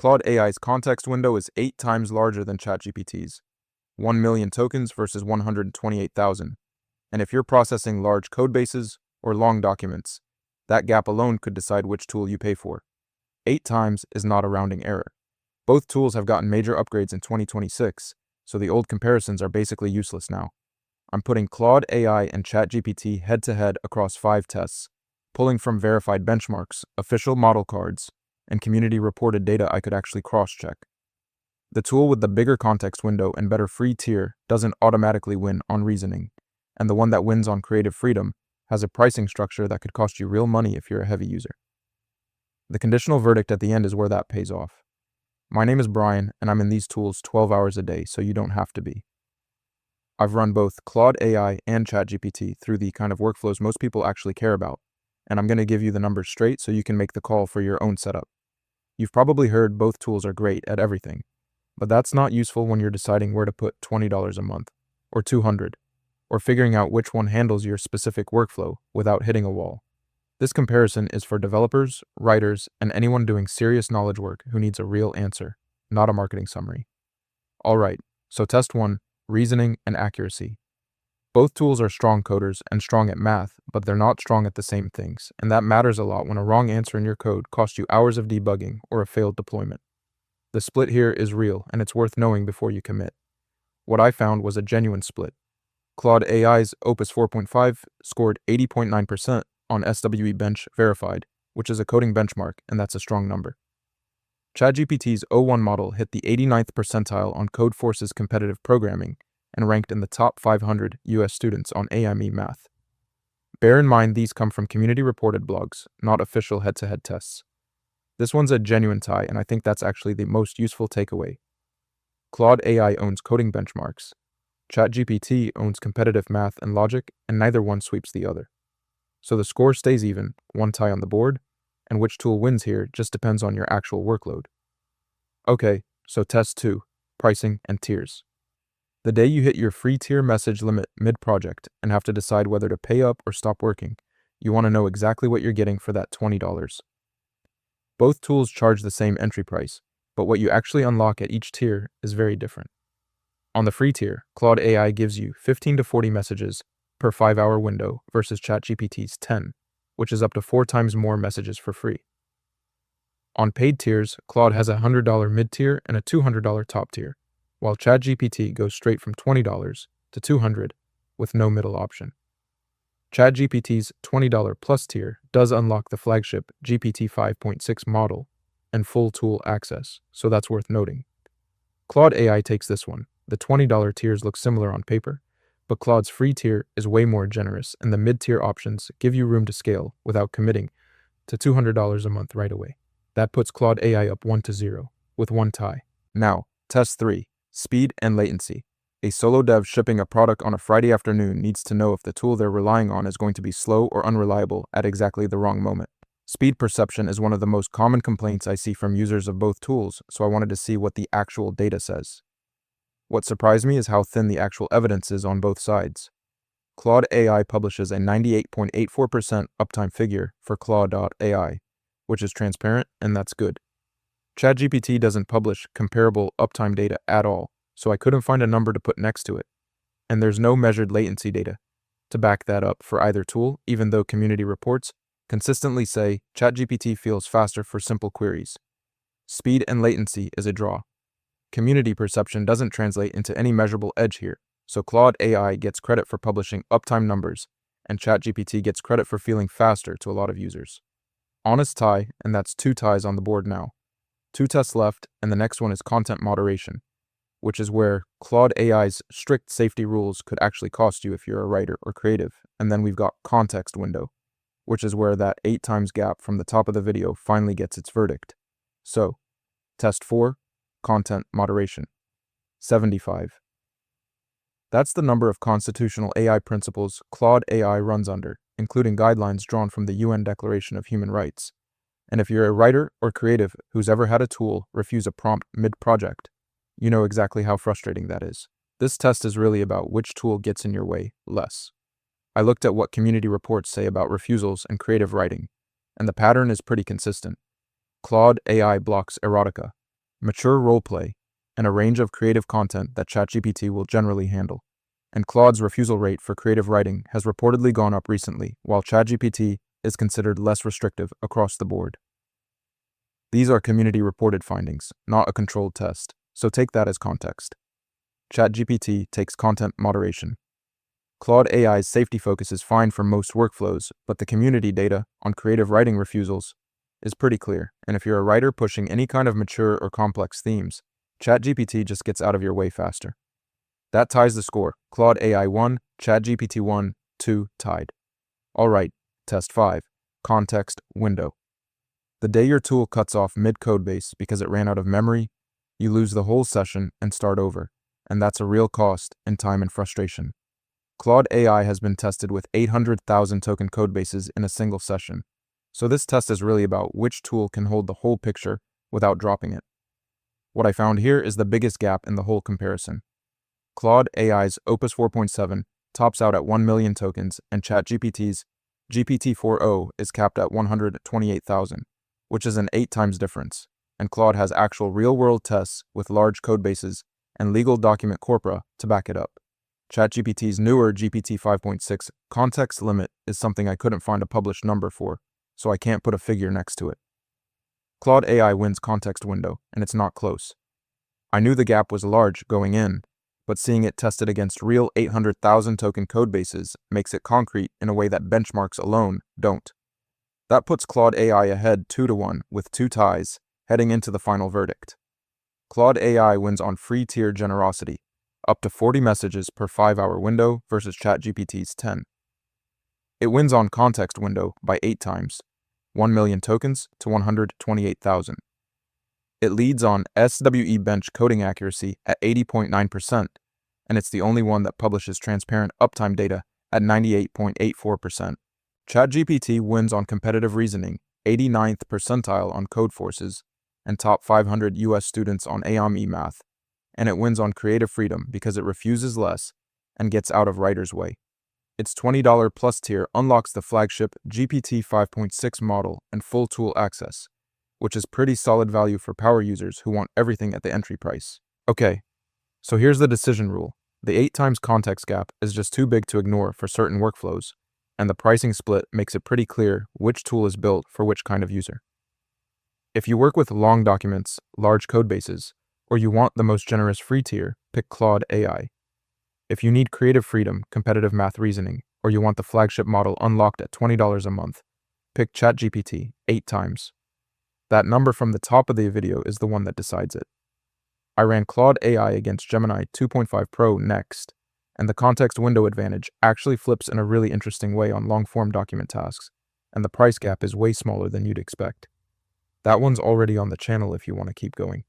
Claude AI's context window is 8 times larger than ChatGPT's, 1 million tokens versus 128,000. And if you're processing large codebases or long documents, that gap alone could decide which tool you pay for. 8 times is not a rounding error. Both tools have gotten major upgrades in 2026, so the old comparisons are basically useless now. I'm putting Claude AI and ChatGPT head-to-head across 5 tests, pulling from verified benchmarks, official model cards, and community-reported data I could actually cross-check. The tool with the bigger context window and better free tier doesn't automatically win on reasoning, and the one that wins on creative freedom has a pricing structure that could cost you real money if you're a heavy user. The conditional verdict at the end is where that pays off. My name is Brian, and I'm in these tools 12 hours a day, so you don't have to be. I've run both Claude AI and ChatGPT through the kind of workflows most people actually care about, and I'm going to give you the numbers straight so you can make the call for your own setup. You've probably heard both tools are great at everything, but that's not useful when you're deciding where to put $20 a month, or $200, or figuring out which one handles your specific workflow without hitting a wall. This comparison is for developers, writers, and anyone doing serious knowledge work who needs a real answer, not a marketing summary. Alright, so test 1, reasoning and accuracy. Both tools are strong coders and strong at math, but they're not strong at the same things, and that matters a lot when a wrong answer in your code costs you hours of debugging or a failed deployment. The split here is real, and it's worth knowing before you commit. What I found was a genuine split. Claude AI's Opus 4.5 scored 80.9% on SWE Bench Verified, which is a coding benchmark, and that's a strong number. ChatGPT's O1 model hit the 89th percentile on Codeforce's competitive programming and ranked in the top 500 US students on AIME math. Bear in mind these come from community-reported blogs, not official head-to-head tests. This one's a genuine tie, and I think that's actually the most useful takeaway. Claude AI owns coding benchmarks. ChatGPT owns competitive math and logic, and neither one sweeps the other. So the score stays even, one tie on the board, and which tool wins here just depends on your actual workload. Okay, so test 2, pricing and tiers. The day you hit your free tier message limit mid-project and have to decide whether to pay up or stop working, you want to know exactly what you're getting for that $20. Both tools charge the same entry price, but what you actually unlock at each tier is very different. On the free tier, Claude AI gives you 15 to 40 messages per 5-hour window versus ChatGPT's 10, which is up to 4 times more messages for free. On paid tiers, Claude has a $100 mid-tier and a $200 top tier, while ChatGPT goes straight from $20 to $200 with no middle option. ChatGPT's $20 plus tier does unlock the flagship GPT 5.6 model and full tool access, so that's worth noting. Claude AI takes this one. The $20 tiers look similar on paper, but Claude's free tier is way more generous, and the mid-tier options give you room to scale without committing to $200 a month right away. That puts Claude AI up 1-0, with one tie. Now, test 3, speed and latency. A solo dev shipping a product on a Friday afternoon needs to know if the tool they're relying on is going to be slow or unreliable at exactly the wrong moment. Speed perception is one of the most common complaints I see from users of both tools, so I wanted to see what the actual data says. What surprised me is how thin the actual evidence is on both sides. Claude AI publishes a 98.84% uptime figure for Claude.ai, which is transparent, and that's good. ChatGPT doesn't publish comparable uptime data at all, so I couldn't find a number to put next to it. And there's no measured latency data to back that up for either tool, even though community reports consistently say ChatGPT feels faster for simple queries. Speed and latency is a draw. Community perception doesn't translate into any measurable edge here, so Claude AI gets credit for publishing uptime numbers, and ChatGPT gets credit for feeling faster to a lot of users. Honest tie, and that's 2 ties on the board now. 2 tests left, and the next one is content moderation, which is where Claude AI's strict safety rules could actually cost you if you're a writer or creative, and then we've got context window, which is where that 8 times gap from the top of the video finally gets its verdict. So, test 4, content moderation, 75. That's the number of constitutional AI principles Claude AI runs under, including guidelines drawn from the UN Declaration of Human Rights. And if you're a writer or creative who's ever had a tool refuse a prompt mid-project, you know exactly how frustrating that is. This test is really about which tool gets in your way less. I looked at what community reports say about refusals and creative writing, and the pattern is pretty consistent. Claude AI blocks erotica, mature roleplay, and a range of creative content that ChatGPT will generally handle. And Claude's refusal rate for creative writing has reportedly gone up recently, while ChatGPT is considered less restrictive across the board. These are community-reported findings, not a controlled test, so take that as context. ChatGPT takes content moderation. Claude AI's safety focus is fine for most workflows, but the community data on creative writing refusals is pretty clear, and if you're a writer pushing any kind of mature or complex themes, ChatGPT just gets out of your way faster. That ties the score. Claude AI 1, ChatGPT 1, 2 tied. Alright, test 5. Context window. The day your tool cuts off mid-codebase because it ran out of memory, you lose the whole session and start over, and that's a real cost in time and frustration. Claude AI has been tested with 800,000 token codebases in a single session, so this test is really about which tool can hold the whole picture without dropping it. What I found here is the biggest gap in the whole comparison. Claude AI's Opus 4.7 tops out at 1 million tokens, and ChatGPT's GPT-4o is capped at 128,000, which is an 8 times difference, and Claude has actual real-world tests with large codebases and legal document corpora to back it up. ChatGPT's newer GPT 5.6 context limit is something I couldn't find a published number for, so I can't put a figure next to it. Claude AI wins context window, and it's not close. I knew the gap was large going in, but seeing it tested against real 800,000 token codebases makes it concrete in a way that benchmarks alone don't. That puts Claude AI ahead 2-1 with 2 ties, heading into the final verdict. Claude AI wins on free tier generosity, up to 40 messages per 5-hour window versus ChatGPT's 10. It wins on context window by 8 times, 1 million tokens to 128,000. It leads on SWE bench coding accuracy at 80.9%, and it's the only one that publishes transparent uptime data at 98.84%. ChatGPT wins on competitive reasoning, 89th percentile on Codeforces, and top 500 US students on AIM Math, and it wins on creative freedom because it refuses less and gets out of writer's way. Its $20 plus tier unlocks the flagship GPT 5.6 model and full tool access, which is pretty solid value for power users who want everything at the entry price. Okay, so here's the decision rule. The 8 times context gap is just too big to ignore for certain workflows, and the pricing split makes it pretty clear which tool is built for which kind of user. If you work with long documents, large codebases, or you want the most generous free tier, pick Claude AI. If you need creative freedom, competitive math reasoning, or you want the flagship model unlocked at $20 a month, pick ChatGPT 8 times. That number from the top of the video is the one that decides it. I ran Claude AI against Gemini 2.5 Pro next, and the context window advantage actually flips in a really interesting way on long-form document tasks, and the price gap is way smaller than you'd expect. That one's already on the channel if you want to keep going.